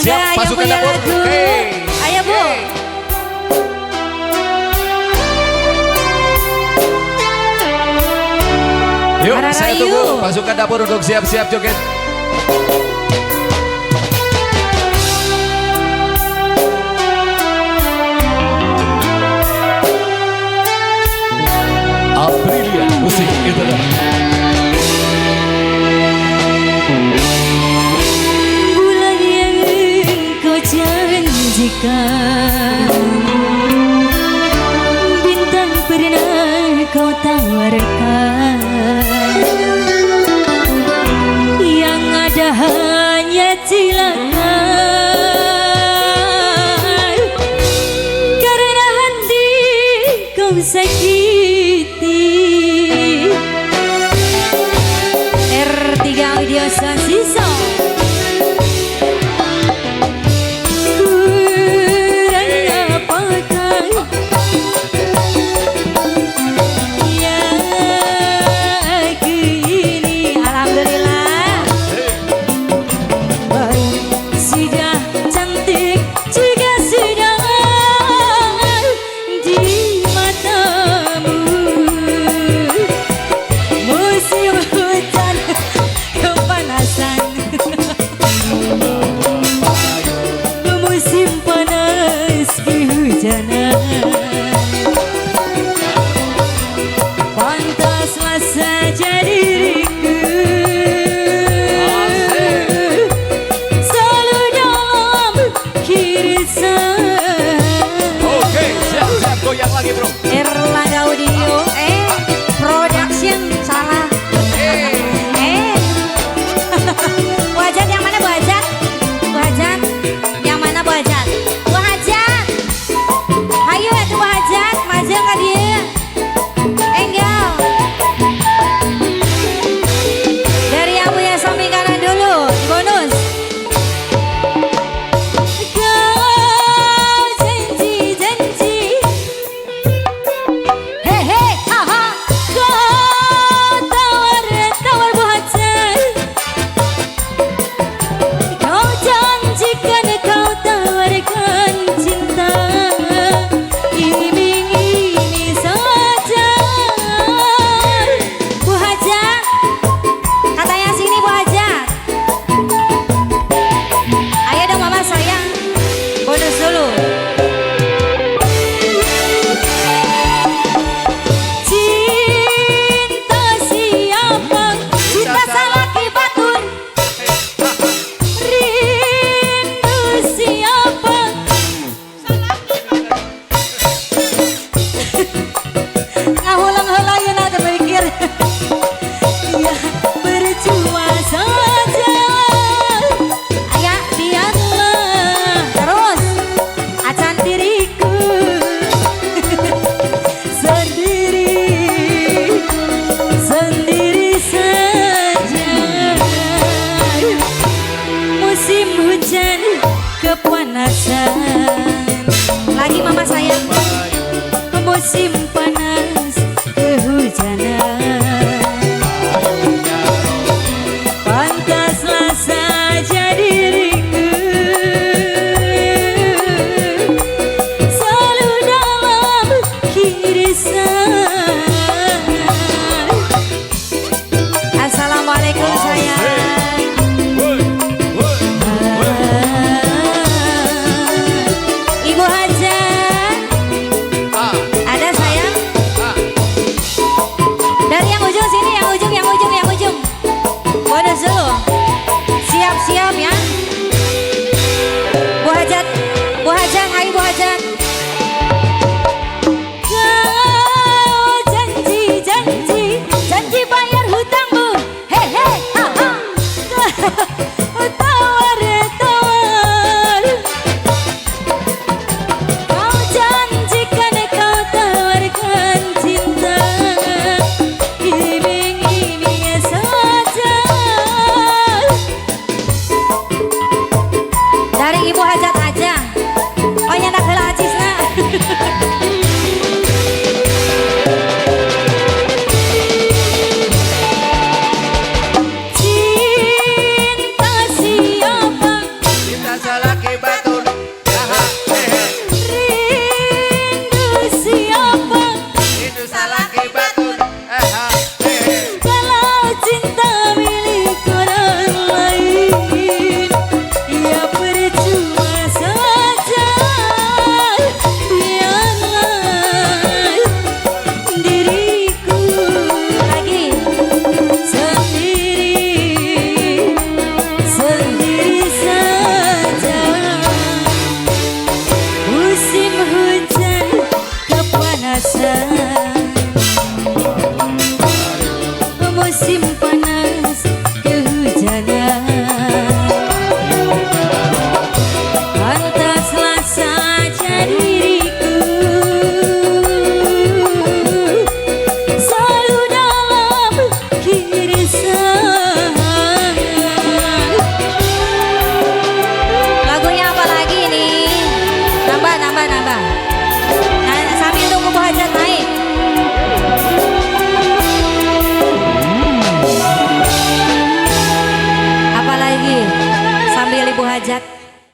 Siap, yang pasukan punya dapur. lagu. Hey. Ayo Bu. Hey. Yuk, saya Ararayu. tunggu pasukan dapur untuk siap-siap joget. Aprilia Musik Internet. Bulan yang kau janjikan, bintang pernah kau tawarkan, yang ada hanya cilaka. Karena hati kau sakiti. R3 Audio Sound System. Pantaslah saja diriku selalu dalam kirisan. Oke, siap-siap goyang lagi bro. Erlangga Audio Production salah. Bu Hajat yang mana Bu Hajat? Bu Hajat yang mana Bu Hajat? Bu Hajat, ayo ya tuh Bu Hajat, maju ke dia. Enggak. Dari yang punya samping kanan dulu, bonus. Kau janji-janji, hehe, haha. Kau tawar-tawar Bu Hajat. Kau janjikan, kau tawarkan cinta. Ini saja. Bu Hajat, katanya sini Bu Hajat. Ayo dong mama sayang, bonus dulu. Cinta siapa? Cinta salaki batur. Rindu siapa? Ngahulang-hulang ya nanti berpikir. Ya percuma saja. Ayo lihatlah terus acan diriku sendiri, sendiri saja. Musim hujan kepanasan. Lagi mama sayang. Musim panas kehujanan. Pantaslah saja diriku selalu dalam kirisan. Assalamualaikum sayang. salaki batun. Aha, hehe. Rindu siapa Itu salaki batun. Aha, hehe. kalau cinta milik orang lain, ya percuma saja. Biarlah diriku lagi sendiri saja. Musim hujan kepanasan, musim panas kehujanan. Pantaslah saja diriku selalu dalam kirisan. Lagunya apa lagi nih? Nambah. Nah, sambil tunggu Bu Hajat naik. Apa lagi? Sambil Ibu Hajat